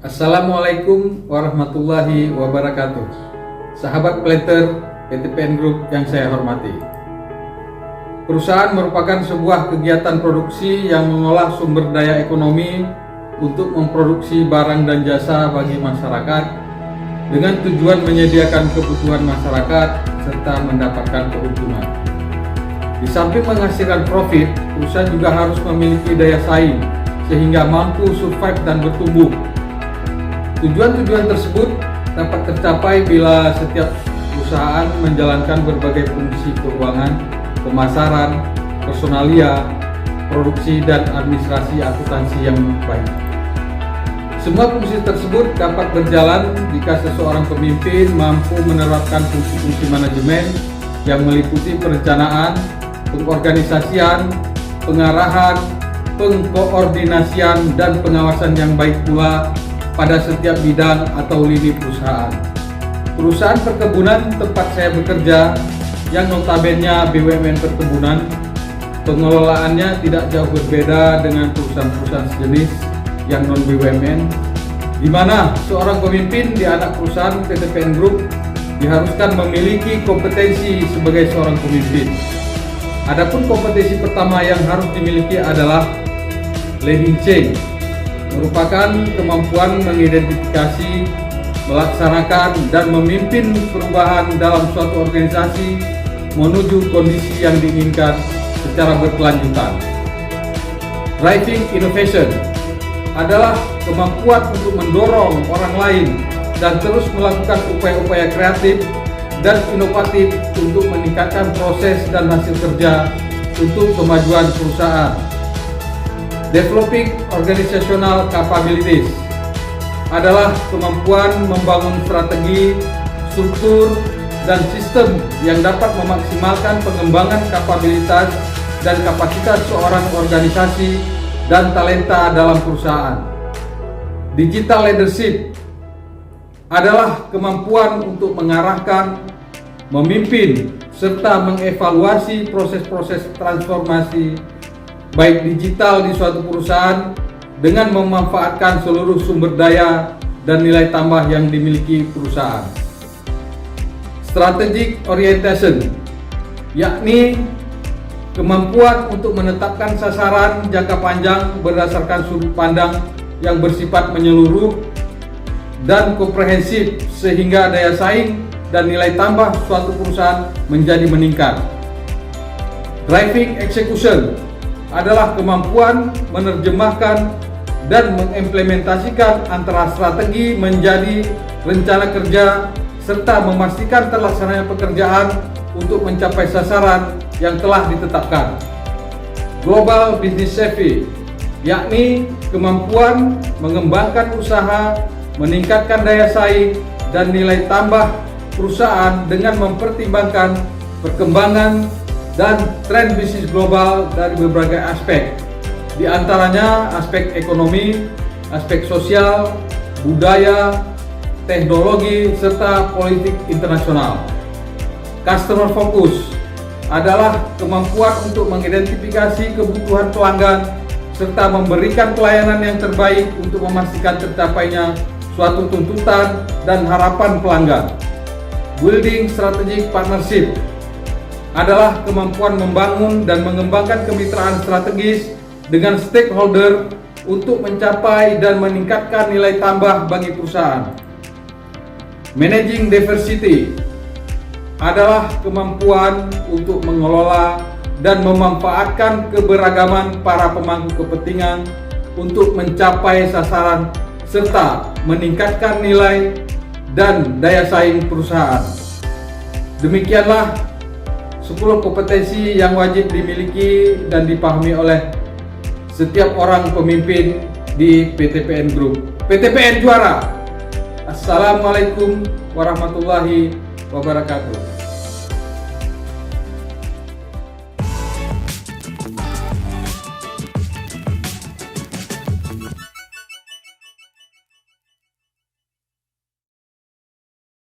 Assalamualaikum warahmatullahi wabarakatuh. Sahabat Planter PTPN Group yang saya hormati. Perusahaan merupakan sebuah kegiatan produksi yang mengolah sumber daya ekonomi untuk memproduksi barang dan jasa bagi masyarakat dengan tujuan menyediakan kebutuhan masyarakat serta mendapatkan keuntungan. Di samping menghasilkan profit, perusahaan juga harus memiliki daya saing sehingga mampu survive dan bertumbuh. Tujuan-tujuan tersebut dapat tercapai bila setiap perusahaan menjalankan berbagai fungsi keuangan, pemasaran, personalia, produksi, dan administrasi akuntansi yang baik. Semua fungsi tersebut dapat berjalan jika seseorang pemimpin mampu menerapkan fungsi-fungsi manajemen yang meliputi perencanaan, pengorganisasian, pengarahan, pengkoordinasian, dan pengawasan yang baik pula pada setiap bidang atau lini perusahaan. Perusahaan perkebunan tempat saya bekerja yang notabene BUMN perkebunan, pengelolaannya tidak jauh berbeda dengan perusahaan-perusahaan sejenis yang non BUMN, di mana seorang pemimpin di anak perusahaan PTPN Group diharuskan memiliki kompetensi sebagai seorang pemimpin. Adapun kompetensi pertama yang harus dimiliki adalah leading change, merupakan kemampuan mengidentifikasi, melaksanakan, dan memimpin perubahan dalam suatu organisasi menuju kondisi yang diinginkan secara berkelanjutan. Driving innovation adalah kemampuan untuk mendorong orang lain dan terus melakukan upaya-upaya kreatif dan inovatif untuk meningkatkan proses dan hasil kerja untuk kemajuan perusahaan. Developing organizational capabilities adalah kemampuan membangun strategi, struktur, dan sistem yang dapat memaksimalkan pengembangan kapabilitas dan kapasitas seorang organisasi dan talenta dalam perusahaan. Digital leadership adalah kemampuan untuk mengarahkan, memimpin, serta mengevaluasi proses-proses transformasi baik digital di suatu perusahaan dengan memanfaatkan seluruh sumber daya dan nilai tambah yang dimiliki perusahaan. Strategic orientation, yakni kemampuan untuk menetapkan sasaran jangka panjang berdasarkan sudut pandang yang bersifat menyeluruh dan komprehensif sehingga daya saing dan nilai tambah suatu perusahaan menjadi meningkat. Driving execution adalah kemampuan menerjemahkan dan mengimplementasikan antara strategi menjadi rencana kerja serta memastikan terlaksananya pekerjaan untuk mencapai sasaran yang telah ditetapkan. Global business savvy, yakni kemampuan mengembangkan usaha, meningkatkan daya saing dan nilai tambah perusahaan dengan mempertimbangkan perkembangan dan tren bisnis global dari berbagai aspek, di antaranya aspek ekonomi, aspek sosial, budaya, teknologi, serta politik internasional. Customer focus adalah kemampuan untuk mengidentifikasi kebutuhan pelanggan serta memberikan pelayanan yang terbaik untuk memastikan tercapainya suatu tuntutan dan harapan pelanggan. Building strategic partnership adalah kemampuan membangun dan mengembangkan kemitraan strategis dengan stakeholder untuk mencapai dan meningkatkan nilai tambah bagi perusahaan. Managing diversity adalah kemampuan untuk mengelola dan memanfaatkan keberagaman para pemangku kepentingan untuk mencapai sasaran serta meningkatkan nilai dan daya saing perusahaan. Demikianlah 10 kompetensi yang wajib dimiliki dan dipahami oleh setiap orang pemimpin di PTPN Group. PTPN juara. Assalamualaikum warahmatullahi wabarakatuh.